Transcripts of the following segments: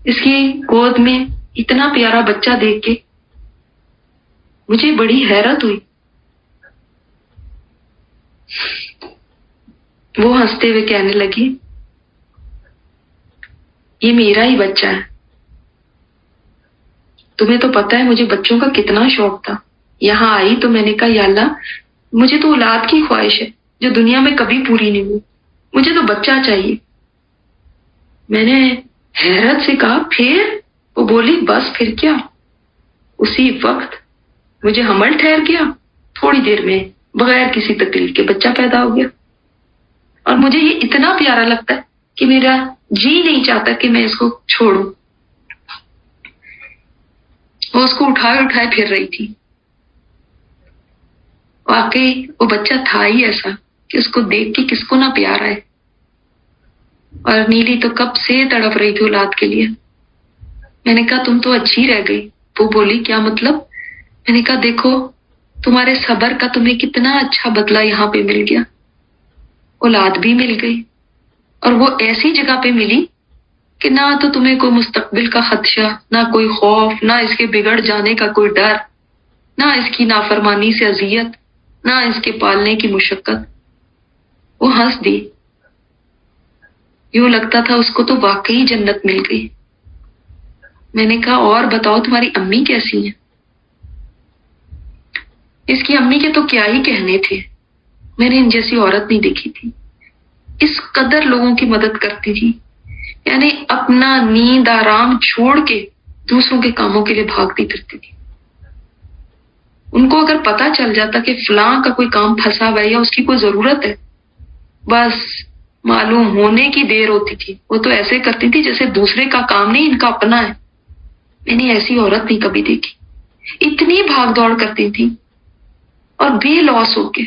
اس کی گود میں اتنا پیارا بچہ دیکھ کے مجھے بڑی حیرت ہوئی. وہ ہنستے ہوئے کہنے لگی یہ میرا ہی بچہ ہے. تمہیں تو پتا ہے مجھے بچوں کا کتنا شوق تھا. یہاں آئی تو میں نے کہا یا اللہ مجھے تو اولاد کی خواہش ہے جو دنیا میں کبھی پوری نہیں ہوئی. مجھے تو بچہ چاہیے. میں نے حیرت سے کہا پھر؟ وہ بولی بس پھر کیا. اسی وقت مجھے حمل ٹھہر گیا. تھوڑی دیر میں بغیر کسی تکلیف کے بچہ پیدا ہو گیا. اور مجھے یہ اتنا پیارا لگتا ہے کہ میرا جی نہیں چاہتا کہ میں اس کو چھوڑوں. وہ اس کو اٹھائے پھر رہی تھی. واقعی وہ بچہ تھا ہی ایسا کہ اس کو دیکھ کے کس کو نہ پیار آئے. اور نیلی تو کب سے تڑپ رہی تھی اولاد کے لیے. میں نے کہا تم تو اچھی رہ گئی. وہ بولی کیا مطلب؟ میں نے کہا دیکھو تمہارے صبر کا تمہیں کتنا اچھا بدلہ یہاں پہ مل گیا. اولاد بھی مل گئی اور وہ ایسی جگہ پہ ملی کہ نہ تو تمہیں کوئی مستقبل کا خدشہ، نہ کوئی خوف، نہ اس کے بگڑ جانے کا کوئی ڈر، نہ اس کی نافرمانی سے اذیت، نہ اس کے پالنے کی مشقت. وہ ہنس دی. یوں لگتا تھا اس کو تو واقعی جنت مل گئی. میں نے کہا اور بتاؤ تمہاری امی کیسی ہیں؟ اس کی امی کے تو کیا ہی کہنے تھے. میں نے ان جیسی عورت نہیں دیکھی تھی. اس قدر لوگوں کی مدد کرتی تھی، یعنی اپنا نیند آرام چھوڑ کے دوسروں کے کاموں کے لیے بھاگتی پھرتی تھی. ان کو اگر پتا چل جاتا کہ فلاں کا کوئی کام پھنسا ہوا ہے یا اس کی کوئی ضرورت ہے، بس معلوم ہونے کی دیر ہوتی تھی. وہ تو ایسے کرتی تھی جیسے دوسرے کا کام نہیں ان کا اپنا ہے. میں نے ایسی عورت نہیں کبھی دیکھی. اتنی بھاگ دوڑ کرتی تھی اور بے لوس ہو کے،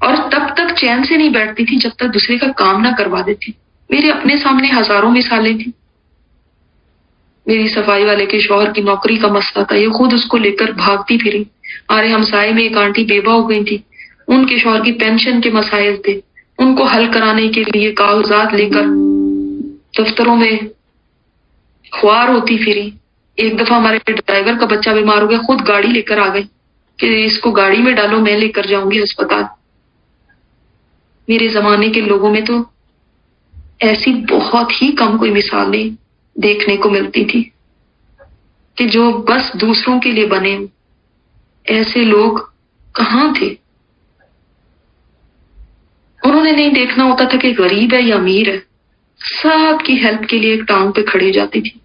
اور تب تک چین سے نہیں بیٹھتی تھی جب تک دوسرے کا کام نہ کروا دیتی. میرے اپنے سامنے ہزاروں مثالیں تھیں. میری صفائی والے کے شوہر کی نوکری کا مسئلہ تھا، یہ خود اس کو لے کر بھاگتی پھری. ہمارے ہمسائے میں ایک آنٹی بیوہ ہو گئی تھی، ان کے شوہر کی پینشن کے مسائل تھے، ان کو حل کرانے کے لیے کاغذات لے کر دفتروں میں خوار ہوتی پھری. ایک دفعہ ہمارے ڈرائیور کا بچہ بیمار ہو گیا، خود گاڑی لے کر آ گئی کہ اس کو گاڑی میں ڈالو، میں لے کر جاؤں گی ہسپتال. میرے زمانے کے لوگوں میں تو ایسی بہت ہی کم کوئی مثالیں دیکھنے کو ملتی تھی کہ جو بس دوسروں کے لیے بنے. ایسے لوگ کہاں تھے؟ انہوں نے نہیں دیکھنا ہوتا تھا کہ غریب ہے یا امیر ہے، سب کی ہیلپ کے لیے ایک ٹانگ پہ کھڑی جاتی تھی.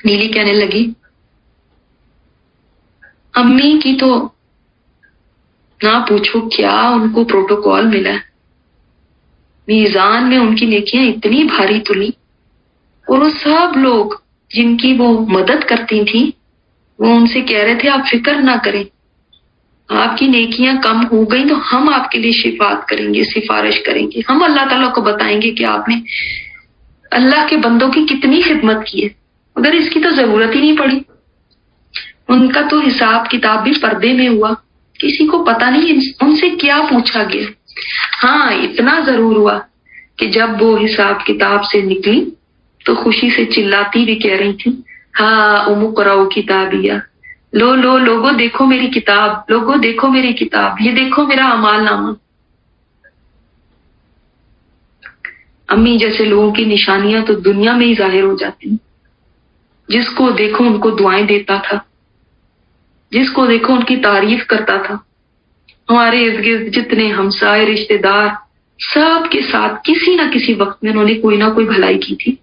نیلی کہنے لگی امی کی تو نہ پوچھو کیا ان کو پروٹوکول ملا ہے. میزان میں ان کی نیکیاں اتنی بھاری تلی، اور وہ سب لوگ جن کی وہ مدد کرتی تھیں وہ ان سے کہہ رہے تھے آپ فکر نہ کریں، آپ کی نیکیاں کم ہو گئی تو ہم آپ کے لیے شفاعت کریں گے، سفارش کریں گے. ہم اللہ تعالیٰ کو بتائیں گے کہ آپ نے اللہ کے بندوں کی کتنی خدمت کی ہے، مگر اس کی تو ضرورت ہی نہیں پڑی. ان کا تو حساب کتاب بھی پردے میں ہوا، کسی کو پتہ نہیں ان سے کیا پوچھا گیا. ہاں اتنا ضرور ہوا کہ جب وہ حساب کتاب سے نکلی تو خوشی سے چلاتی بھی کہہ رہی تھی ہاں امقرؤ کتابیہ، لو لو لوگوں دیکھو میری کتاب، لوگوں دیکھو میری کتاب، یہ دیکھو میرا اعمال نامہ. امی جیسے لوگوں کی نشانیاں تو دنیا میں ہی ظاہر ہو جاتی ہیں. جس کو دیکھو ان کو دعائیں دیتا تھا، جس کو دیکھو ان کی تعریف کرتا تھا. ہمارے ارد گرد جتنے ہمسائے رشتے دار، سب کے ساتھ کسی نہ کسی وقت میں انہوں نے کوئی نہ کوئی بھلائی کی تھی.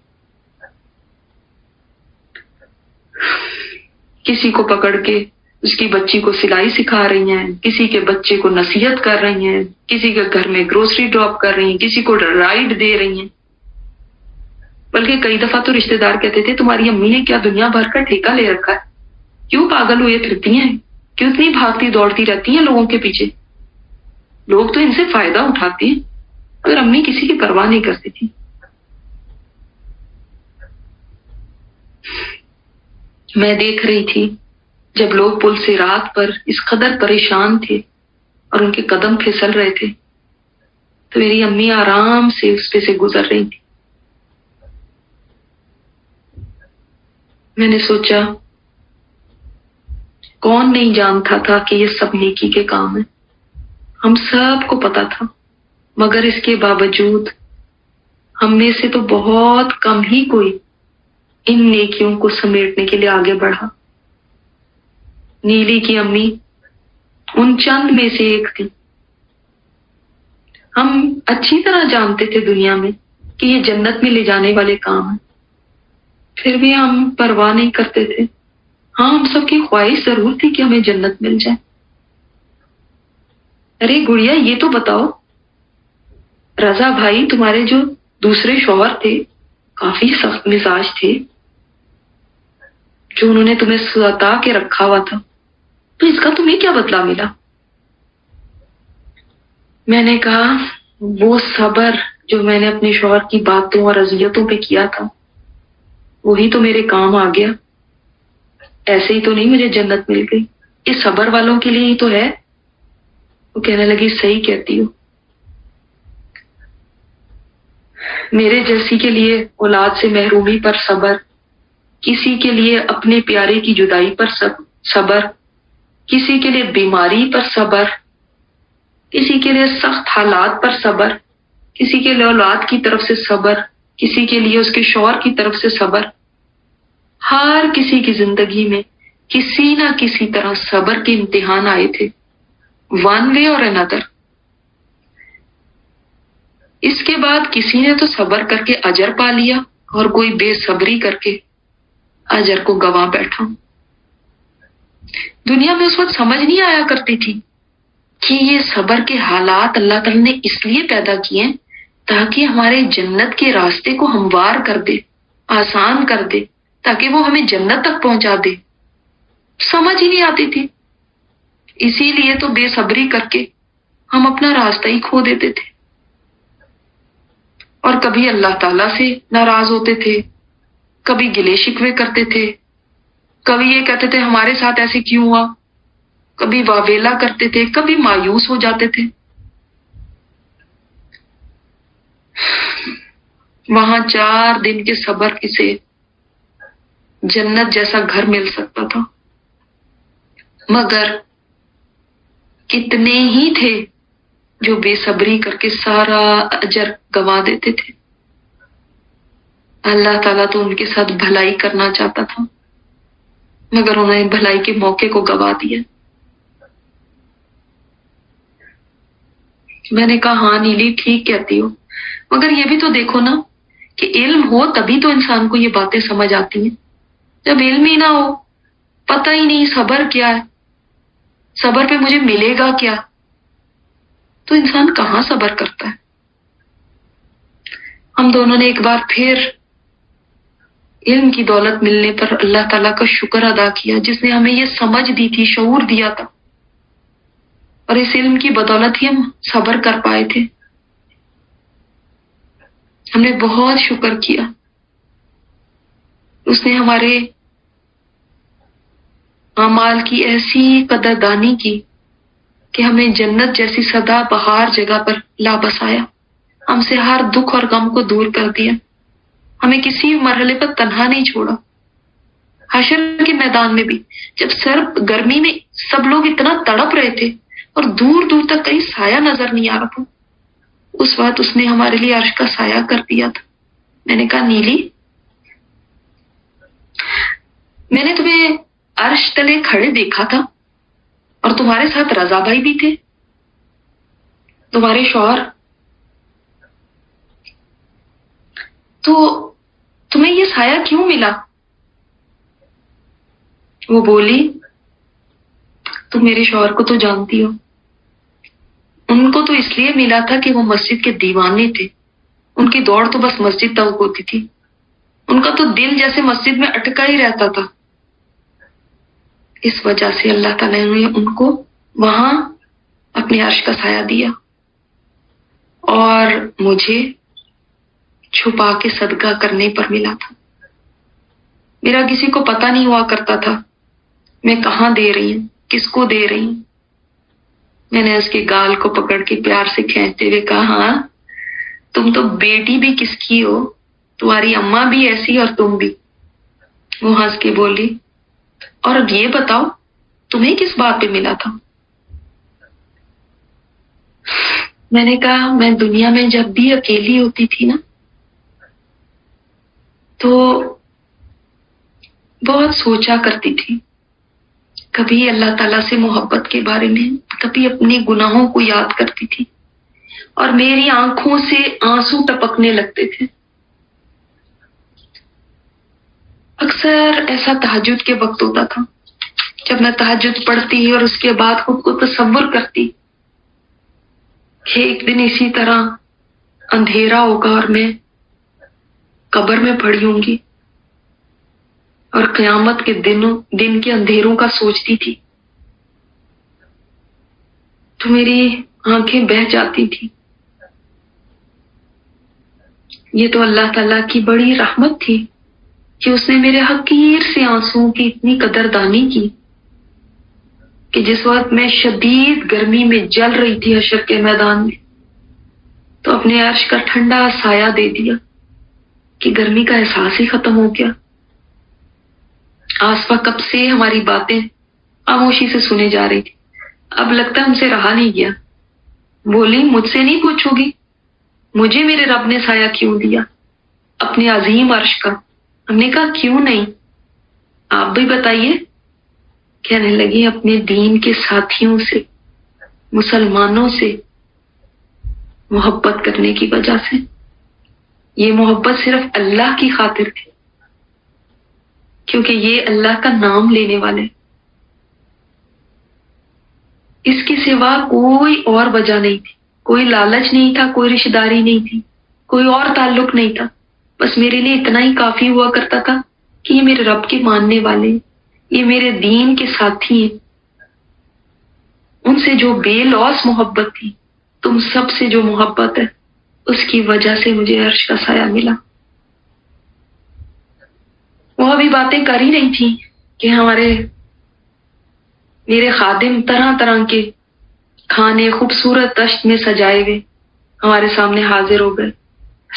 کسی کو پکڑ کے اس کی بچی کو سلائی سکھا رہی ہیں، کسی کے بچے کو نصیحت کر رہی ہیں، کسی کے گھر میں گروسری ڈراپ کر رہی ہیں، کسی کو رائڈ دے رہی ہیں. بلکہ کئی دفعہ تو رشتے دار کہتے تھے تمہاری امی نے کیا دنیا بھر کا ٹھیکہ لے رکھا ہے، کیوں پاگل ہوئے پھرتی ہیں، کیوں اتنی بھاگتی دوڑتی رہتی ہیں لوگوں کے پیچھے. لوگ تو ان سے فائدہ اٹھاتے ہیں، مگر امی کسی کی پرواہ نہیں کرتی تھی. میں دیکھ رہی تھی جب لوگ پل سے رات پر اس قدر پریشان تھے اور ان کے قدم پھسل رہے تھے تو میری امی آرام سے اس پہ سے گزر رہی تھی. میں نے سوچا کون نہیں جانتا تھا کہ یہ سب نیکی کے کام ہیں، ہم سب کو پتا تھا، مگر اس کے باوجود ہم میں سے تو بہت کم ہی کوئی ان نیکیوں کو سمیٹنے کے لیے آگے بڑھا۔ نیلی کی امی ان چند میں سے ایک تھی۔ ہم اچھی طرح جانتے تھے دنیا میں کہ یہ جنت میں لے جانے والے کام ہیں، پھر بھی ہم پرواہ نہیں کرتے تھے۔ ہاں، ہم سب کی خواہش ضرور تھی کہ ہمیں جنت مل جائے۔ ارے گڑیا، یہ تو بتاؤ، رضا بھائی تمہارے جو دوسرے شوہر تھے کافی سخت مزاج تھے، جو انہوں نے تمہیں ستا کے رکھا ہوا تھا، تو اس کا تمہیں کیا بدلہ ملا؟ میں نے کہا وہ صبر جو میں نے اپنے شوہر کی باتوں اور اذیتوں پہ کیا تھا وہی تو میرے کام آ گیا۔ ایسے ہی تو نہیں مجھے جنت مل گئی، اس صبر والوں کے لیے ہی تو ہے۔ وہ کہنے لگی صحیح کہتی ہو، میرے جیسی کے لیے اولاد سے محرومی پر صبر، کسی کے لیے اپنے پیارے کی جدائی پر صبر، کسی کے لیے بیماری پر صبر، کسی کے لیے سخت حالات پر صبر، کسی کے لیے اولاد کی طرف سے صبر، کسی کے لیے اس کے شوہر کی طرف سے صبر۔ ہر کسی کی زندگی میں کسی نہ کسی طرح صبر کے امتحان آئے تھے، ون وے اور another۔ اس کے بعد کسی نے تو صبر کر کے اجر پا لیا اور کوئی بے صبری کر کے اجر کو گوا بیٹھا۔ دنیا میں اس وقت سمجھ نہیں آیا کرتی تھی کہ یہ صبر کے حالات اللہ تعالیٰ نے اس لیے پیدا کیے ہیں تاکہ ہمارے جنت کے راستے کو ہموار کر دے، آسان کر دے، تاکہ وہ ہمیں جنت تک پہنچا دے۔ سمجھ ہی نہیں آتی تھی، اسی لیے تو بے صبری کر کے ہم اپنا راستہ ہی کھو دیتے تھے، اور کبھی اللہ تعالیٰ سے ناراض ہوتے تھے، کبھی گلے شکوے کرتے تھے، کبھی یہ کہتے تھے ہمارے ساتھ ایسے کیوں ہوا، کبھی واویلا کرتے تھے، کبھی مایوس ہو جاتے تھے۔ وہاں 4 دن کے صبر سے جنت جیسا گھر مل سکتا تھا، مگر کتنے ہی تھے جو بے صبری کر کے سارا اجر گوا دیتے تھے۔ اللہ تعالیٰ تو ان کے ساتھ بھلائی کرنا چاہتا تھا، مگر انہوں نے بھلائی کے موقع کو گوا دیا۔ میں نے کہا ہاں نیلی ٹھیک کہتی ہو، مگر یہ بھی تو دیکھو نا کہ علم ہو تبھی تو انسان کو یہ باتیں سمجھ آتی ہیں۔ جب علم ہی نہ ہو، پتہ ہی نہیں صبر کیا ہے، صبر پہ مجھے ملے گا کیا، تو انسان کہاں صبر کرتا ہے۔ ہم دونوں نے ایک بار پھر علم کی دولت ملنے پر اللہ تعالیٰ کا شکر ادا کیا، جس نے ہمیں یہ سمجھ دی تھی، شعور دیا تھا، اور اس علم کی بدولت ہی ہم صبر کر پائے تھے۔ ہم نے بہت شکر کیا، اس نے ہمارے اعمال کی ایسی قدردانی کی کہ ہمیں جنت جیسی سدا بہار جگہ پر لا بسایا، ہم سے ہر دکھ اور غم کو دور کر دیا، ہمیں کسی مرحلے پر تنہا نہیں چھوڑا۔ حشر کے میدان میں بھی جب سرد گرمی میں سب لوگ اتنا تڑپ رہے تھے اور دور دور تک کہیں سایہ نظر نہیں آ رہا تھا، اس وقت اس نے ہمارے لیے عرش کا سایہ کر دیا تھا۔ میں نے کہا نیلی، میں نے تمہیں عرش تلے کھڑے دیکھا تھا، اور تمہارے ساتھ رضا بھائی بھی تھے، تمہارے شوہر، تو تمہیں یہ سایہ کیوں ملا؟ وہ بولی تم میرے شوہر کو تو جانتی ہو، ان کو تو اس لیے ملا تھا کہ وہ مسجد کے دیوانے تھے، ان کی دوڑ تو بس مسجد تک ہوتی تھی، ان کا تو دل جیسے مسجد میں اٹکا ہی رہتا تھا۔ اس وجہ سے اللہ تعالیٰ نے ان کو وہاں اپنے عرش کا سایہ دیا، اور مجھے چھپا کے صدقہ کرنے پر ملا تھا۔ میرا کسی کو پتہ نہیں ہوا کرتا تھا میں کہاں دے رہی ہوں، کس کو دے رہی ہوں۔ میں نے اس کے گال کو پکڑ کے پیار سے کھینچتے ہوئے کہا ہاں تم تو بیٹی بھی کس کی ہو، تمہاری اماں بھی ایسی اور تم بھی۔ وہ ہنس کے بولی، اور اب یہ بتاؤ تمہیں کس بات پہ ملا تھا؟ میں نے کہا میں دنیا میں جب بھی اکیلی ہوتی تھی نا تو بہت سوچا کرتی تھی، کبھی اللہ تعالیٰ سے محبت کے بارے میں، کبھی اپنے گناہوں کو یاد کرتی تھی اور میری آنکھوں سے آنسو ٹپکنے لگتے تھے۔ اکثر ایسا تہجد کے وقت ہوتا تھا جب میں تہجد پڑھتی اور اس کے بعد خود کو تصور کرتی کہ ایک دن اسی طرح اندھیرا ہوگا اور میں قبر میں پڑی ہوں گی، اور قیامت کے دن کے اندھیروں کا سوچتی تھی تو میری آنکھیں بہہ جاتی تھی۔ یہ تو اللہ تعالیٰ کی بڑی رحمت تھی کہ اس نے میرے حقیر سے آنسوؤں کی اتنی قدردانی کی کہ جس وقت میں شدید گرمی میں جل رہی تھی حشر کے میدان میں، تو اپنے عرش کا ٹھنڈا سایہ دے دیا کہ گرمی کا احساس ہی ختم ہو گیا۔ آسفا کب سے ہماری باتیں خاموشی سے سنے جا رہی تھی، اب لگتا ہم سے رہا نہیں گیا۔ بولی، مجھ سے نہیں پوچھو گی مجھے میرے رب نے سایہ کیوں دیا اپنے عظیم عرش کا؟ ہم نے کہا کیوں نہیں، آپ بھی بتائیے۔ کہنے لگی اپنے دین کے ساتھیوں سے، مسلمانوں سے محبت کرنے کی وجہ سے۔ یہ محبت صرف اللہ کی خاطر تھی کیونکہ یہ اللہ کا نام لینے والے، اس کے سوا کوئی اور وجہ نہیں تھی، کوئی لالچ نہیں تھا، کوئی رشتہ داری نہیں تھی، کوئی اور تعلق نہیں تھا۔ بس میرے لیے اتنا ہی کافی ہوا کرتا تھا کہ یہ میرے رب کے ماننے والے، یہ میرے دین کے ساتھی ہیں۔ ان سے جو بے لوث محبت تھی، تم سب سے جو محبت ہے، اس کی وجہ سے مجھے عرش کا سایہ ملا۔ وہ ابھی باتیں کر ہی نہیں تھی کہ میرے خادم طرح طرح کے کھانے خوبصورت دشت میں سجائے ہوئے ہمارے سامنے حاضر ہو گئے۔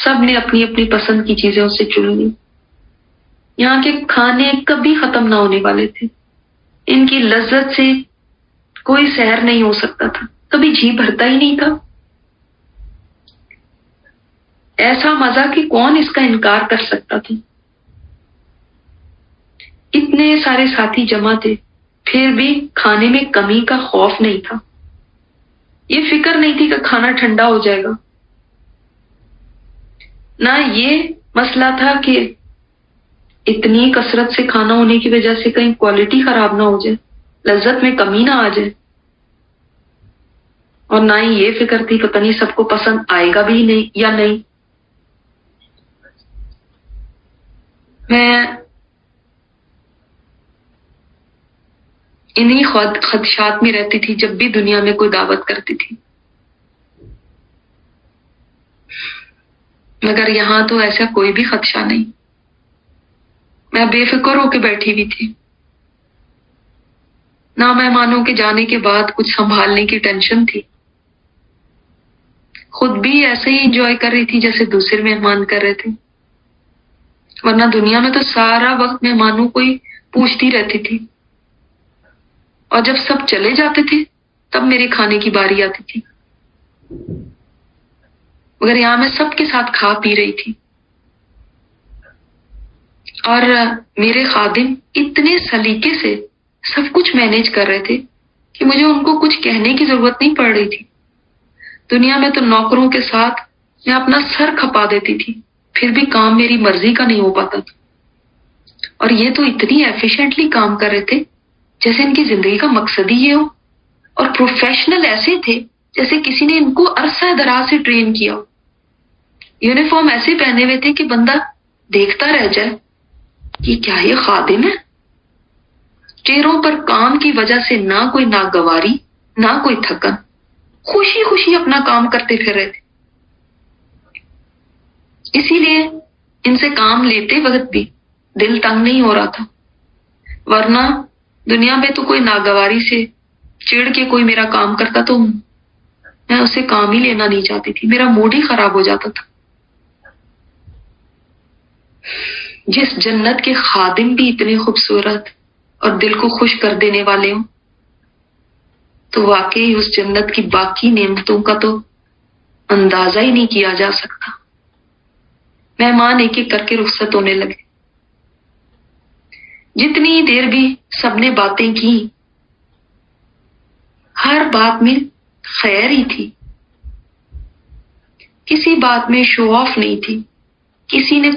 سب نے اپنی اپنی پسند کی چیزیں اس سے چن لی۔ یہاں کے کھانے کبھی ختم نہ ہونے والے تھے، ان کی لذت سے کوئی سحر نہیں ہو سکتا تھا، کبھی جی بھرتا ہی نہیں تھا۔ ایسا مزہ کہ کون اس کا انکار کر سکتا تھا۔ اتنے سارے ساتھی جمع تھے، پھر بھی کھانے میں کمی کا خوف نہیں تھا۔ یہ فکر نہیں تھی کہ کھانا ٹھنڈا ہو جائے گا، نہ یہ مسئلہ تھا کہ اتنی کثرت سے کھانا ہونے کی وجہ سے کہیں کوالٹی خراب نہ ہو جائے، لذت میں کمی نہ آ جائے، اور نہ ہی یہ فکر تھی پتہ نہیں سب کو پسند آئے گا بھی نہیں یا نہیں۔ میں انہی خدشات میں رہتی تھی جب بھی دنیا میں کوئی دعوت کرتی تھی، مگر یہاں تو ایسا کوئی بھی خدشہ نہیں۔ میں بے فکر ہو کے بیٹھی ہوئی تھی، نہ مہمانوں کے جانے کے بعد کچھ سنبھالنے کی ٹینشن تھی، خود بھی ایسے ہی انجوائے کر رہی تھی جیسے دوسرے مہمان کر رہے تھے، ورنہ دنیا میں تو سارا وقت مہمانوں کو ہی پوچھتی رہتی تھی، اور جب سب چلے جاتے تھے تب میرے کھانے کی باری آتی تھی، مگر یہاں میں سب کے ساتھ کھا پی رہی تھی، اور میرے خادم اتنے سلیقے سے سب کچھ مینیج کر رہے تھے کہ مجھے ان کو کچھ کہنے کی ضرورت نہیں پڑ رہی تھی۔ دنیا میں تو نوکروں کے ساتھ میں اپنا سر کھپا دیتی تھی، پھر بھی کام میری مرضی کا نہیں ہو پاتا تھا، اور یہ تو اتنی ایفیشینٹلی کام کر رہے تھے جیسے ان کی زندگی کا مقصد ہی یہ ہو، اور پروفیشنل ایسے تھے جیسے کسی نے ان کو عرصہ دراز سے ٹرین کیا ہو۔ یونیفارم ایسے پہنے ہوئے تھے کہ بندہ دیکھتا رہ جائے کہ کیا یہ خادم ہے؟ چہروں پر کام کی وجہ سے نہ کوئی ناگواری، نہ کوئی تھکن، خوشی خوشی اپنا کام کرتے پھر رہے تھے۔ اسی لیے ان سے کام لیتے وقت بھی دل تنگ نہیں ہو رہا تھا، ورنہ دنیا میں تو کوئی ناگواری سے چڑ کے کوئی میرا کام کرتا تو میں اسے کام ہی لینا نہیں چاہتی تھی، میرا موڈ ہی خراب ہو جاتا تھا۔ جس جنت کے خادم بھی اتنے خوبصورت اور دل کو خوش کر دینے والے ہوں، تو واقعی اس جنت کی باقی نعمتوں کا تو اندازہ ہی نہیں کیا جا سکتا۔ مہمان ایک ایک کر کے رخصت ہونے لگے۔ جتنی دیر بھی سب نے باتیں کی، ہر بات میں خیر ہی تھی، کسی بات میں شو آف نہیں تھی، کسی نے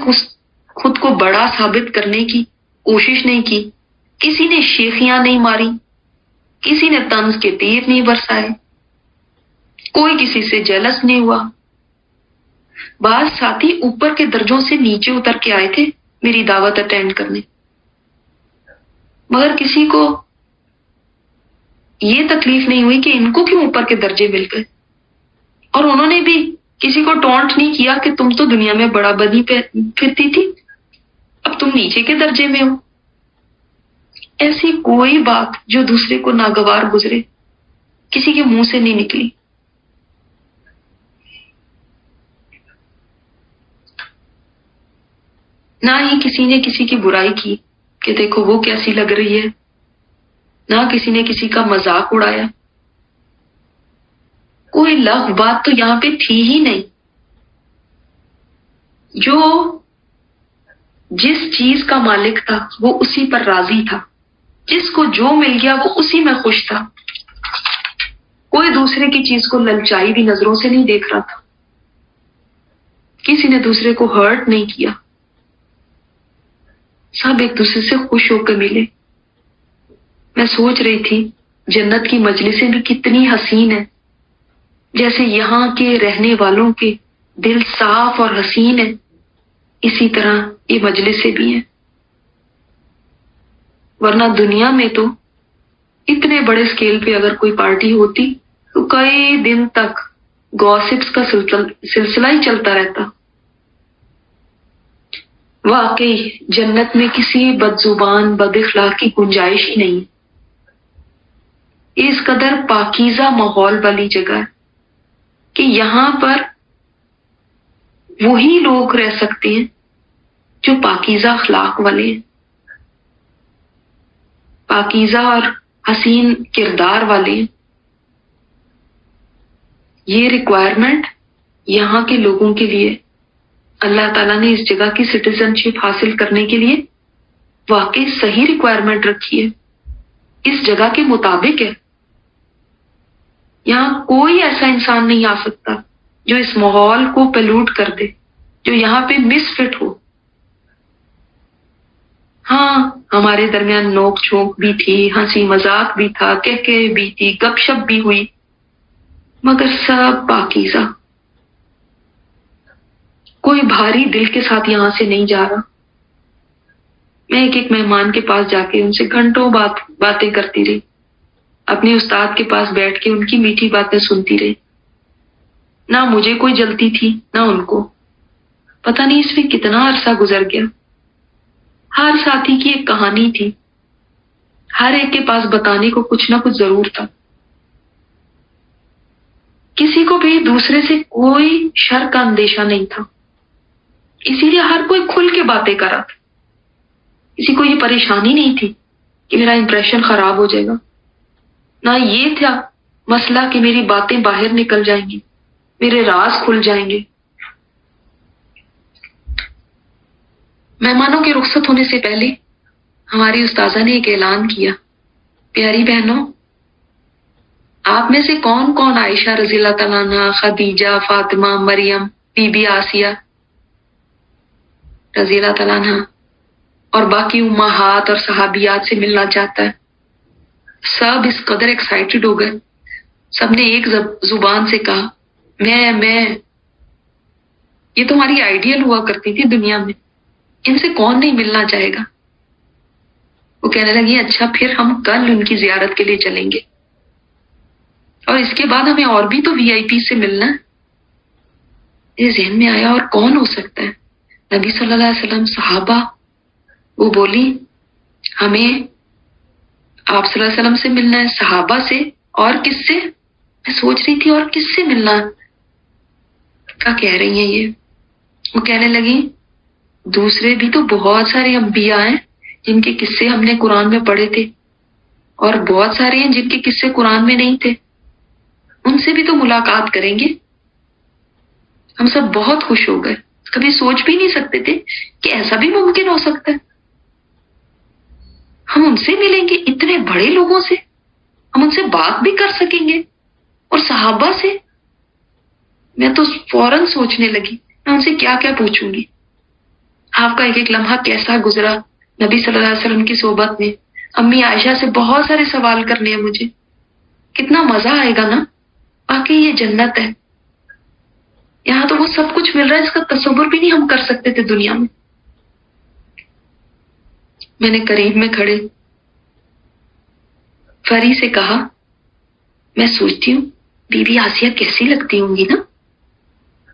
خود کو بڑا ثابت کرنے کی کوشش نہیں کی، کسی نے شیخیاں نہیں ماری، کسی نے طنز کے تیر نہیں برسائے، کوئی کسی سے جلس نہیں ہوا۔ بعض ساتھی اوپر کے درجوں سے نیچے اتر کے آئے تھے میری دعوت اٹینڈ کرنے، مگر کسی کو یہ تکلیف نہیں ہوئی کہ ان کو کیوں اوپر کے درجے مل گئے، اور انہوں نے بھی کسی کو ٹونٹ نہیں کیا کہ تم تو دنیا میں بڑا بنی پھرتی تھی، اب تم نیچے کے درجے میں ہو۔ ایسی کوئی بات جو دوسرے کو ناگوار گزرے کسی کے منہ سے نہیں نکلی۔ نہ ہی کسی نے کسی کی برائی کی کہ دیکھو وہ کیسی لگ رہی ہے، نہ کسی نے کسی کا مذاق اڑایا، کوئی لغو بات تو یہاں پہ تھی ہی نہیں۔ جو جس چیز کا مالک تھا وہ اسی پر راضی تھا، جس کو جو مل گیا وہ اسی میں خوش تھا، کوئی دوسرے کی چیز کو للچائی بھی نظروں سے نہیں دیکھ رہا تھا، کسی نے دوسرے کو ہرٹ نہیں کیا، سب ایک دوسرے سے خوش ہو کے ملے۔ میں سوچ رہی تھی جنت کی مجلسیں بھی کتنی حسین ہیں، جیسے یہاں کے رہنے والوں کے دل صاف اور حسین ہیں، اسی طرح یہ مجلسیں بھی ہیں۔ ورنہ دنیا میں تو اتنے بڑے اسکیل پہ اگر کوئی پارٹی ہوتی تو کئی دن تک گوسپس کا سلسلہ ہی چلتا رہتا۔ واقعی جنت میں کسی بد زبان بد اخلاق کی گنجائش ہی نہیں، یہ اس قدر پاکیزہ ماحول والی جگہ ہے کہ یہاں پر وہی لوگ رہ سکتے ہیں جو پاکیزہ اخلاق والے ہیں، پاکیزہ اور حسین کردار والے ہیں۔ یہ ریکوائرمنٹ یہاں کے لوگوں کے لیے اللہ تعالیٰ نے اس جگہ کی سٹیزن شپ حاصل کرنے کے لیے واقعی صحیح ریکوائرمنٹ رکھی ہے، اس جگہ کے مطابق ہے۔ یہاں کوئی ایسا انسان نہیں آ سکتا جو اس ماحول کو پیلوٹ کر دے، جو یہاں پہ مس فٹ ہو۔ ہاں، ہمارے درمیان نوک جھونک بھی تھی، ہنسی مذاق بھی تھا، کہکہے بھی تھی، گپ شپ بھی ہوئی، مگر سب پاکیزہ۔ کوئی بھاری دل کے ساتھ یہاں سے نہیں جا رہا۔ میں ایک ایک مہمان کے پاس جا کے ان سے گھنٹوں باتیں کرتی رہی، اپنے استاد کے پاس بیٹھ کے ان کی میٹھی باتیں سنتی رہی۔ نہ مجھے کوئی جلتی تھی نہ ان کو، پتہ نہیں اس میں کتنا عرصہ گزر گیا۔ ہر ساتھی کی ایک کہانی تھی، ہر ایک کے پاس بتانے کو کچھ نہ کچھ ضرور تھا، کسی کو بھی دوسرے سے کوئی شر کا اندیشہ نہیں تھا، اسی لیے ہر کوئی کھل کے باتیں کر رہا تھا۔ کسی کو یہ پریشانی نہیں تھی کہ میرا امپریشن خراب ہو جائے گا، نہ یہ تھا مسئلہ کہ میری باتیں باہر نکل جائیں گی، میرے راز کھل جائیں گے۔ مہمانوں کے رخصت ہونے سے پہلے ہماری استاذہ نے ایک اعلان کیا، پیاری بہنوں، آپ میں سے کون کون عائشہ رضی اللہ تعالیٰ عنہا، خدیجہ، فاطمہ، مریم، بی بی آسیہ رضی اللہ تعالیٰ عنہا اور باقی امہات اور صحابیات سے ملنا چاہتا ہے؟ سب اس قدر ایکسائٹڈ ہو گئے، سب نے ایک زبان سے کہا میں یہ تمہاری آئیڈیل ہوا کرتی تھی دنیا میں، ان سے کون نہیں ملنا چاہے گا؟ وہ کہنے لگی اچھا پھر ہم کل ان کی زیارت کے لیے چلیں گے، اور اس کے بعد ہمیں اور بھی تو وی آئی پی سے ملنا ہے۔ میرے ذہن میں آیا اور کون ہو سکتا ہے؟ نبی صلی اللہ علیہ وسلم، صحابہ۔ وہ بولی ہمیں آپ صلی اللہ علیہ وسلم سے ملنا ہے، صحابہ سے، اور کس سے؟ میں سوچ رہی تھی اور کس سے ملنا؟ کیا کہہ رہی ہیں یہ؟ وہ کہنے لگی دوسرے بھی تو بہت سارے انبیاء ہیں جن کے قصے ہم نے قرآن میں پڑھے تھے، اور بہت سارے ہیں جن کے قصے قرآن میں نہیں تھے، ان سے بھی تو ملاقات کریں گے۔ ہم سب بہت خوش ہو گئے، کبھی سوچ بھی نہیں سکتے تھے کہ ایسا بھی ممکن ہو سکتا ہے۔ ہم ان سے ملیں گے، اتنے بڑے لوگوں سے، ہم ان سے بات بھی کر سکیں گے، اور صحابہ سے۔ میں تو فوراً سوچنے لگی میں ان سے کیا کیا پوچھوں گی۔ آپ کا ایک ایک لمحہ کیسا گزرا نبی صلی اللہ علیہ وسلم کی صحبت میں۔ امی عائشہ سے بہت سارے سوال کرنے ہیں مجھے، کتنا مزہ آئے گا نا۔ واقعی یہ جنت ہے، یہاں تو وہ سب کچھ مل رہا ہے جس کا تصور بھی نہیں ہم کر سکتے تھے دنیا میں۔ میں نے قریب میں کھڑے فری سے کہا، میں سوچتی ہوں بی بی آسیہ کیسی لگتی ہوں گی نا،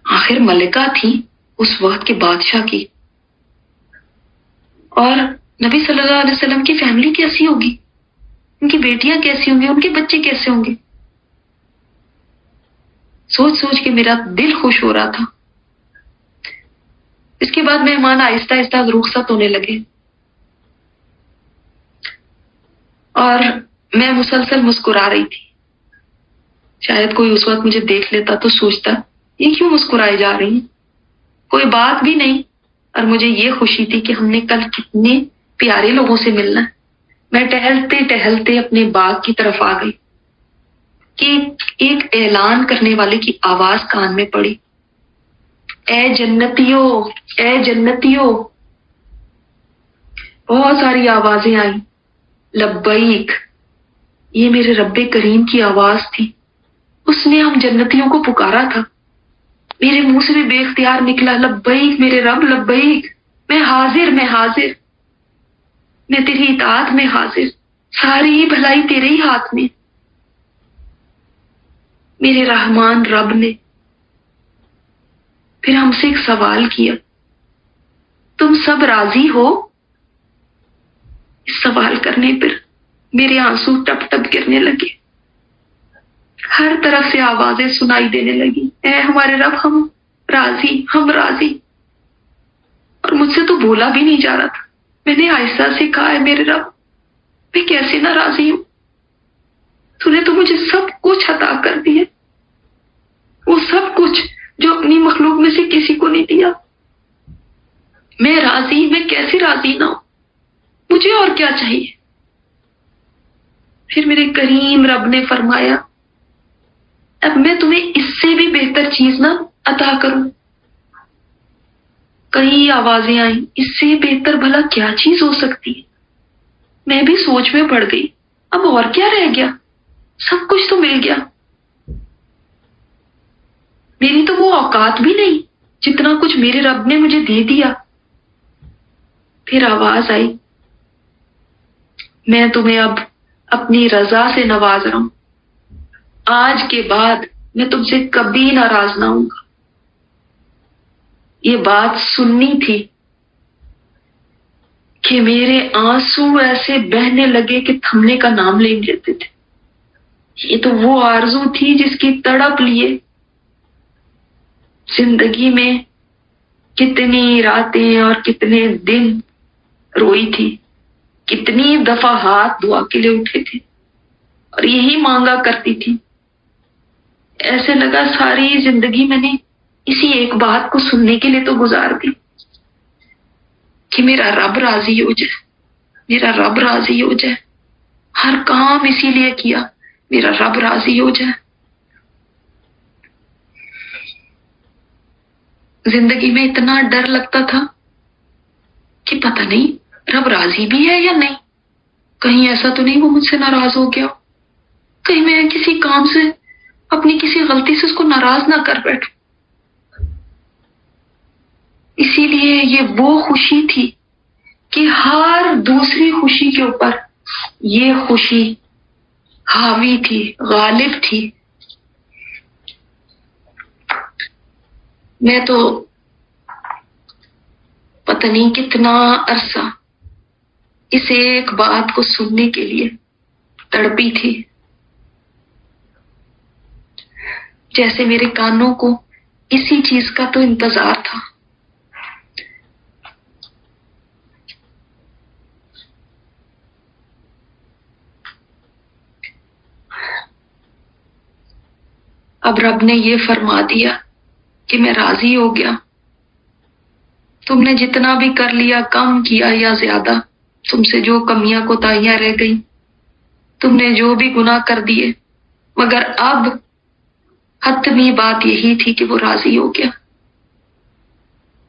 آخر ملکہ تھی اس وقت کے بادشاہ کی، اور نبی صلی اللہ علیہ وسلم کی فیملی کیسی ہوگی، ان کی بیٹیاں کیسی ہوں گی، ان کے بچے کیسے ہوں گے۔ سوچ سوچ کے میرا دل خوش ہو رہا تھا۔ اس کے بعد مہمان آہستہ آہستہ رخصت ہونے لگے، اور میں مسلسل مسکرا رہی تھی۔ شاید کوئی اس وقت مجھے دیکھ لیتا تو سوچتا یہ کیوں مسکرائے جا رہی ہیں، کوئی بات بھی نہیں، اور مجھے یہ خوشی تھی کہ ہم نے کل کتنے پیارے لوگوں سے ملنا ہے۔ میں ٹہلتے ٹہلتے اپنے باغ کی طرف آ گئی کہ ایک اعلان کرنے والے کی آواز کان میں پڑی، اے جنتیوں، اے جنتیوں۔ بہت ساری آوازیں آئیں، لبیک، یہ میرے رب کریم کی آواز تھی، اس نے ہم جنتیوں کو پکارا تھا۔ میرے منہ سے بھی بے اختیار نکلا، لبیک میرے رب، لبیک، میں حاضر، میں حاضر، میں تیری اطاعت میں حاضر، ساری بھلائی تیرے ہی ہاتھ میں۔ میرے رحمان رب نے پھر ہم سے ایک سوال کیا، تم سب راضی ہو؟ اس سوال کرنے پر میرے آنسو ٹپ ٹپ گرنے لگے، ہر طرف سے آوازیں سنائی دینے لگی، اے ہمارے رب، ہم راضی، ہم راضی۔ اور مجھ سے تو بولا بھی نہیں جا رہا تھا۔ میں نے آہستہ سے کہا، ہے میرے رب، میں کیسے ناراضی ہوں، تو نے تو مجھے سب کچھ عطا کر دیا، وہ سب کچھ جو اپنی مخلوق میں سے کسی کو نہیں دیا۔ میں راضی، میں کیسے راضی نہ ہوں، مجھے اور کیا چاہیے۔ پھر میرے کریم رب نے فرمایا، اب میں تمہیں اس سے بھی بہتر چیز نہ عطا کروں۔ کئی آوازیں آئیں، اس سے بہتر بھلا کیا چیز ہو سکتی ہے۔ میں بھی سوچ میں پڑ گئی، اب اور کیا رہ گیا، سب کچھ تو مل گیا، میری تو وہ اوقات بھی نہیں جتنا کچھ میرے رب نے مجھے دے دیا۔ پھر آواز آئی، میں تمہیں اب اپنی رضا سے نواز رہا ہوں، آج کے بعد میں تم سے کبھی ناراض نہ ہوں گا۔ یہ بات سننی تھی کہ میرے آنسو ایسے بہنے لگے کہ تھمنے کا نام لے لیتے تھے۔ یہ تو وہ آرزو تھی جس کی تڑپ لیے زندگی میں کتنی راتیں اور کتنے دن روئی تھی، کتنی دفعہ ہاتھ دعا کے لیے اٹھے تھے اور یہی مانگا کرتی تھی۔ ایسے لگا ساری زندگی میں نے اسی ایک بات کو سننے کے لیے تو گزار دی کہ میرا رب راضی ہو جائے، میرا رب راضی ہو جائے، ہر کام اسی لیے کیا میرا رب راضی ہو جائے۔ زندگی میں اتنا ڈر لگتا تھا کہ پتہ نہیں رب راضی بھی ہے یا نہیں، کہیں ایسا تو نہیں وہ مجھ سے ناراض ہو گیا، کہیں میں کسی کام سے، اپنی کسی غلطی سے اس کو ناراض نہ کر بیٹھوں۔ اسی لیے یہ وہ خوشی تھی کہ ہر دوسری خوشی کے اوپر یہ خوشی حاوی تھی، غالب تھی۔ میں تو پتہ نہیں کتنا عرصہ اس ایک بات کو سننے کے لیے تڑپی تھی، جیسے میرے کانوں کو اسی چیز کا تو انتظار تھا۔ اب رب نے یہ فرما دیا کہ میں راضی ہو گیا، تم نے جتنا بھی کر لیا، کم کیا یا زیادہ، تم سے جو کمیاں کوتاہیاں رہ گئی، تم نے جو بھی گناہ کر دیے، مگر اب حتمی بات یہی تھی کہ وہ راضی ہو گیا۔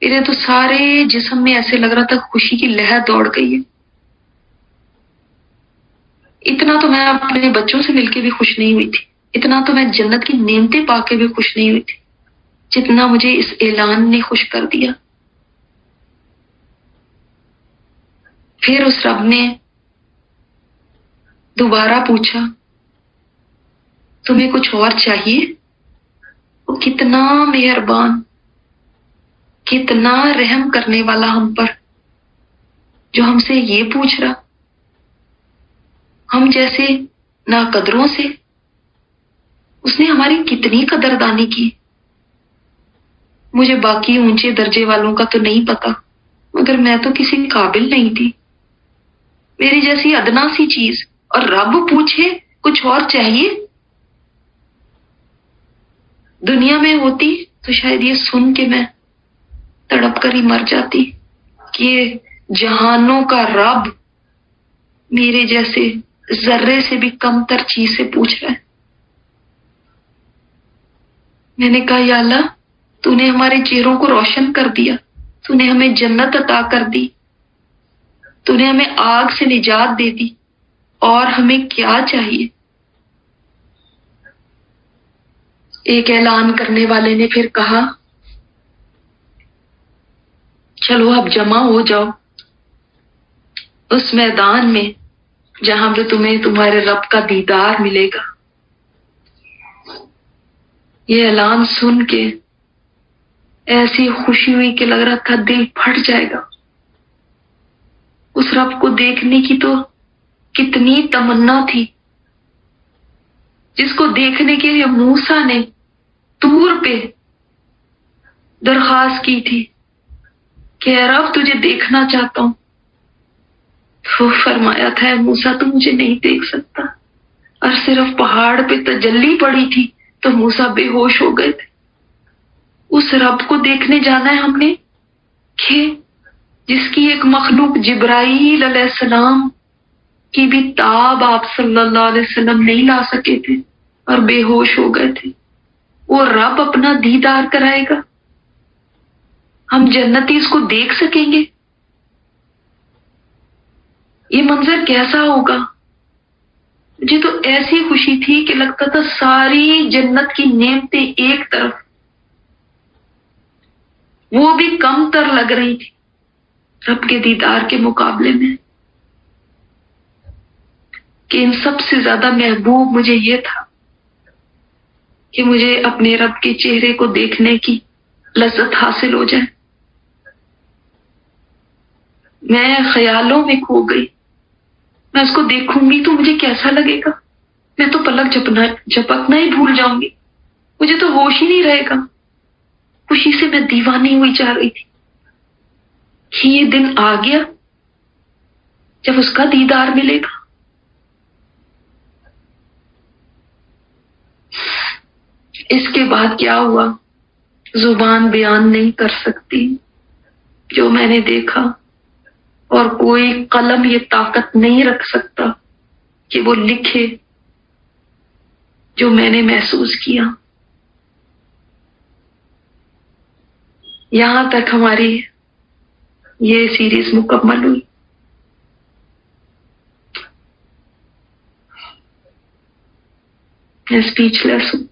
میرے تو سارے جسم میں ایسے لگ رہا تھا خوشی کی لہر دوڑ گئی ہے۔ اتنا تو میں اپنے بچوں سے مل کے بھی خوش نہیں ہوئی تھی، اتنا تو میں جنت کی نعمتیں پا کے بھی خوش نہیں ہوئی تھی، جتنا مجھے اس اعلان نے خوش کر دیا۔ پھر اس رب نے دوبارہ پوچھا، تمہیں کچھ اور چاہیے؟ وہ کتنا مہربان، کتنا رحم کرنے والا ہم پر، جو ہم سے یہ پوچھ رہا۔ ہم جیسے ناقدروں سے اس نے ہماری کتنی قدردانی کی۔ مجھے باقی اونچے درجے والوں کا تو نہیں پتا، مگر میں تو کسی قابل نہیں تھی، میری جیسی ادنا سی چیز، اور رب پوچھے کچھ اور چاہیے۔ دنیا میں ہوتی تو شاید یہ سن کے میں تڑپ کر ہی مر جاتی کہ جہانوں کا رب میرے جیسے ذرے سے بھی کم تر چیز سے پوچھ رہا ہے۔ میں نے کہا یا اللہ، تو نے ہمارے چہروں کو روشن کر دیا، تو نے ہمیں جنت عطا کر دی، تو نے ہمیں آگ سے نجات دے دی، اور ہمیں کیا چاہیے؟ ایک اعلان کرنے والے نے پھر کہا، چلو اب جمع ہو جاؤ اس میدان میں جہاں پہ تمہیں تمہارے رب کا دیدار ملے گا۔ یہ اعلان سن کے ایسی خوشی ہوئی کہ لگ رہا تھا دل پھٹ جائے گا۔ اس رب کو دیکھنے کی تو کتنی تمنا تھی، جس کو دیکھنے کے لیے موسیٰ نے طور پہ درخواست کی تھی کہ اے رب تجھے دیکھنا چاہتا ہوں۔ وہ فرمایا تھا اے موسیٰ تو مجھے نہیں دیکھ سکتا، اور صرف پہاڑ پہ تجلی پڑی تھی تو موسیٰ بے ہوش ہو گئے تھے۔ اس رب کو دیکھنے جانا ہے ہم نے، کہ جس کی ایک مخلوق جبرائیل علیہ السلام کی بھی تاب آپ صلی اللہ علیہ وسلم نہیں لا سکے تھے اور بے ہوش ہو گئے تھے، وہ رب اپنا دیدار کرائے گا۔ ہم جنتی اس کو دیکھ سکیں گے۔ یہ منظر کیسا ہوگا؟ مجھے تو ایسی خوشی تھی کہ لگتا تھا ساری جنت کی نعمتیں ایک طرف، وہ بھی کم تر لگ رہی تھی رب کے دیدار کے مقابلے میں، کہ ان سب سے زیادہ محبوب مجھے یہ تھا کہ مجھے اپنے رب کے چہرے کو دیکھنے کی لذت حاصل ہو جائے۔ میں خیالوں میں کھو گئی، میں اس کو دیکھوں گی تو مجھے کیسا لگے گا؟ میں تو پلک جھپکنا ہی بھول جاؤں گی، مجھے تو ہوش ہی نہیں رہے گا۔ خوشی سے میں دیوانی ہوئی جا رہی تھی کہ یہ دن آ گیا جب اس کا دیدار ملے گا۔ اس کے بعد کیا ہوا زبان بیان نہیں کر سکتی، جو میں نے دیکھا، اور کوئی قلم یہ طاقت نہیں رکھ سکتا کہ وہ لکھے جو میں نے محسوس کیا۔ یہاں تک ہماری یہ سیریز مکمل ہوئی۔ میں اسپیچ لیس ہوں،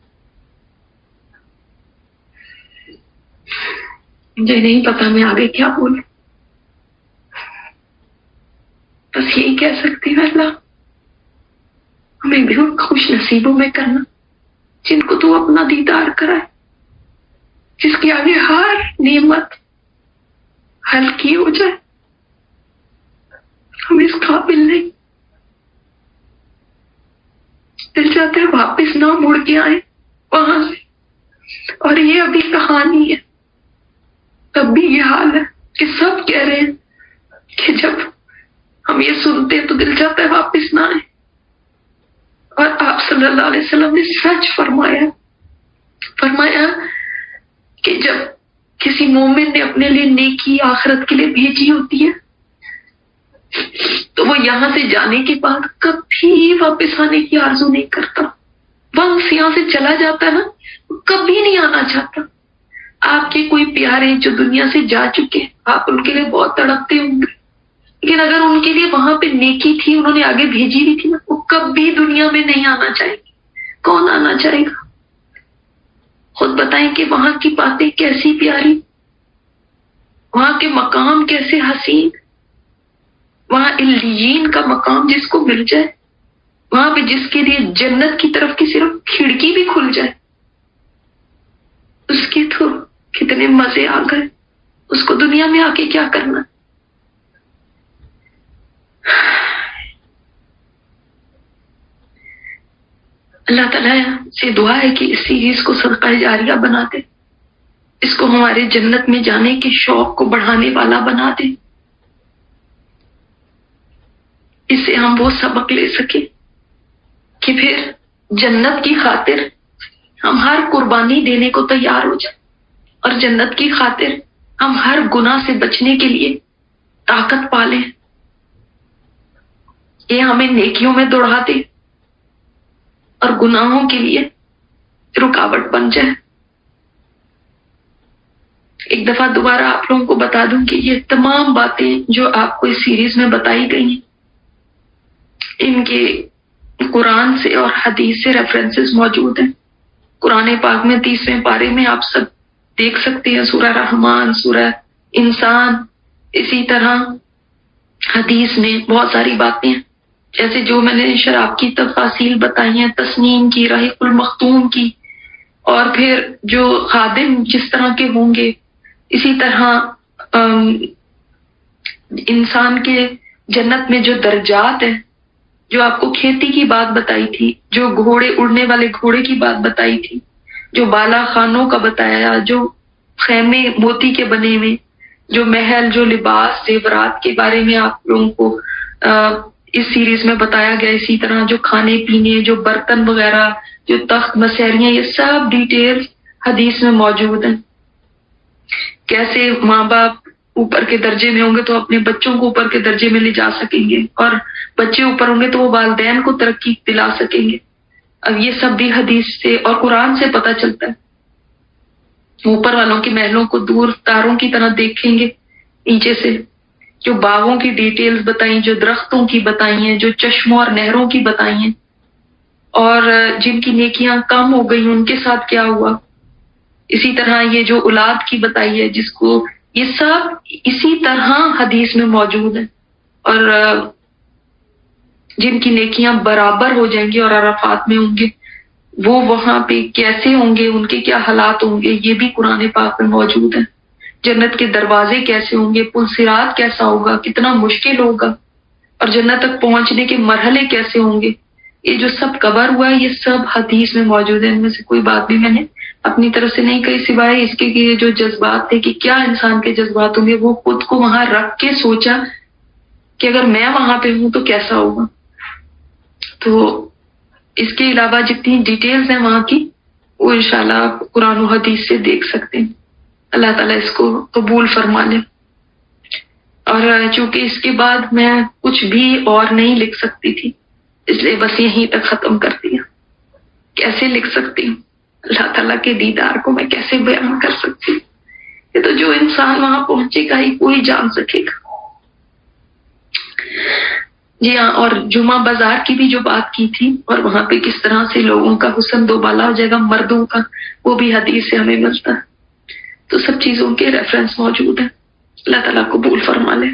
مجھے نہیں پتا میں آگے کیا بولوں۔ بس یہی کہہ سکتی ہوں، اللہ ہمیں بھی ان خوش نصیبوں میں کرنا جن کو تو اپنا دیدار کرائے، جس کے آگے ہر نعمت ہلکی ہو جائے۔ ہم اس قابل نہیں، دل چاہتے ہیں واپس نہ مڑ کے آئے وہاں سے۔ اور یہ ابھی کہانی ہے، تب بھی یہ حال ہے کہ سب کہہ رہے ہیں کہ جب ہم یہ سنتے ہیں تو دل چاہتا ہے واپس نہ آئے۔ اور آپ صلی اللہ علیہ وسلم نے سچ فرمایا فرمایا کہ جب کسی مومن نے اپنے لیے نیکی آخرت کے لیے بھیجی ہوتی ہے تو وہ یہاں سے جانے کے بعد کبھی واپس آنے کی آرزو نہیں کرتا. وقت یہاں سے چلا جاتا ہے نا، کبھی نہیں آنا چاہتا. آپ کے کوئی پیارے جو دنیا سے جا چکے، آپ ان کے لیے بہت تڑپتے ہوں گے، لیکن اگر ان کے لیے وہاں پہ نیکی تھی، انہوں نے آگے بھیجی بھی تھی نا، وہ کبھی دنیا میں نہیں آنا چاہے گے. کون آنا چاہے گا؟ خود بتائیں کہ وہاں کی باتیں کیسی پیاری، وہاں کے مقام کیسے حسین، وہاں علیین کا مقام جس کو مل جائے، وہاں پہ جس کے لیے جنت کی طرف کی صرف کھڑکی بھی کھل جائے، اس کے تو کتنے مزے آ گئے. اس کو دنیا میں آ کے کیا کرنا. اللہ تعالیٰ سے دعا ہے کہ اس سیریز کو صدقہ جاریہ بنا دے، اس کو ہمارے جنت میں جانے کے شوق کو بڑھانے والا بنا دے، اس سے ہم وہ سبق لے سکیں کہ پھر جنت کی خاطر ہم ہر قربانی دینے کو تیار ہو جائیں، اور جنت کی خاطر ہم ہر گناہ سے بچنے کے لیے طاقت پالیں. یہ ہمیں نیکیوں میں دوڑا دے اور گناہوں کے لیے رکاوٹ بن جائے. ایک دفعہ دوبارہ آپ لوگوں کو بتا دوں کہ یہ تمام باتیں جو آپ کو اس سیریز میں بتائی گئی ہیں، ان کے قرآن سے اور حدیث سے ریفرنسز موجود ہیں. قرآن پاک میں 30ویں پارے میں آپ سب دیکھ سکتے ہیں سورہ رحمان، سورہ انسان، اسی طرح حدیث میں بہت ساری باتیں ہیں، جیسے جو میں نے شراب کی تفاصیل بتائی ہیں، تسنیم کی، رحیق المختوم کی، اور پھر جو خادم جس طرح کے ہوں گے، اسی طرح انسان کے جنت میں جو درجات ہیں، جو آپ کو کھیتی کی بات بتائی تھی، جو گھوڑے اڑنے والے گھوڑے کی بات بتائی تھی، جو بالا خانوں کا بتایا، جو خیمے موتی کے بنے ہوئے، جو محل، جو لباس، زیورات کے بارے میں آپ لوگوں کو اس سیریز میں بتایا گیا. اسی طرح جو کھانے پینے، جو برتن وغیرہ، جو تخت مسیریاں، یہ سب ڈیٹیل حدیث میں موجود ہیں. کیسے ماں باپ اوپر کے درجے میں ہوں گے تو اپنے بچوں کو اوپر کے درجے میں لے جا سکیں گے، اور بچے اوپر ہوں گے تو وہ والدین کو ترقی دلا سکیں گے. اب یہ سب بھی حدیث سے اور قرآن سے پتہ چلتا ہے. اوپر والوں کے محلوں کو دور تاروں کی طرح دیکھیں گے، نیچے سے جو باغوں کی ڈیٹیلز بتائیں، جو درختوں کی بتائی ہیں، جو چشموں اور نہروں کی بتائی ہیں، اور جن کی نیکیاں کم ہو گئی ان کے ساتھ کیا ہوا. اسی طرح یہ جو اولاد کی بتائی ہے، جس کو یہ سب اسی طرح حدیث میں موجود ہے. اور جن کی نیکیاں برابر ہو جائیں گی اور عرفات میں ہوں گے، وہ وہاں پہ کیسے ہوں گے، ان کے کیا حالات ہوں گے، یہ بھی قرآن پاک میں موجود ہے. جنت کے دروازے کیسے ہوں گے، پل صراط کیسا ہوگا، کتنا مشکل ہوگا، اور جنت تک پہنچنے کے مرحلے کیسے ہوں گے، یہ جو سب کور ہوا ہے، یہ سب حدیث میں موجود ہے. ان میں سے کوئی بات بھی میں نے اپنی طرف سے نہیں کہی، سوائے اس کے کہ یہ جو جذبات تھے کہ کیا انسان کے جذبات ہوں گے، وہ خود کو وہاں رکھ کے سوچا کہ اگر میں وہاں پہ ہوں تو کیسا ہوگا. تو اس کے علاوہ جتنی ڈیٹیلز ہیں وہاں کی، وہ انشاءاللہ آپ قرآن و حدیث سے دیکھ سکتے ہیں. اللہ تعالیٰ اس کو قبول فرما لے. اور چونکہ اس کے بعد میں کچھ بھی اور نہیں لکھ سکتی تھی، اس لیے بس یہیں تک ختم کر دیا. کیسے لکھ سکتی ہوں؟ اللہ تعالیٰ کے دیدار کو میں کیسے بیان کر سکتی ہوں؟ یہ تو جو انسان وہاں پہنچے گا ہی کوئی جان سکے گا. جی ہاں، اور جمعہ بازار کی بھی جو بات کی تھی، اور وہاں پہ کس طرح سے لوگوں کا حسن دوبالا ہو جائے گا مردوں کا، وہ بھی حدیث سے ہمیں ملتا ہے. تو سب چیزوں کے ریفرنس موجود ہیں. اللہ تعالیٰ قبول فرما لے.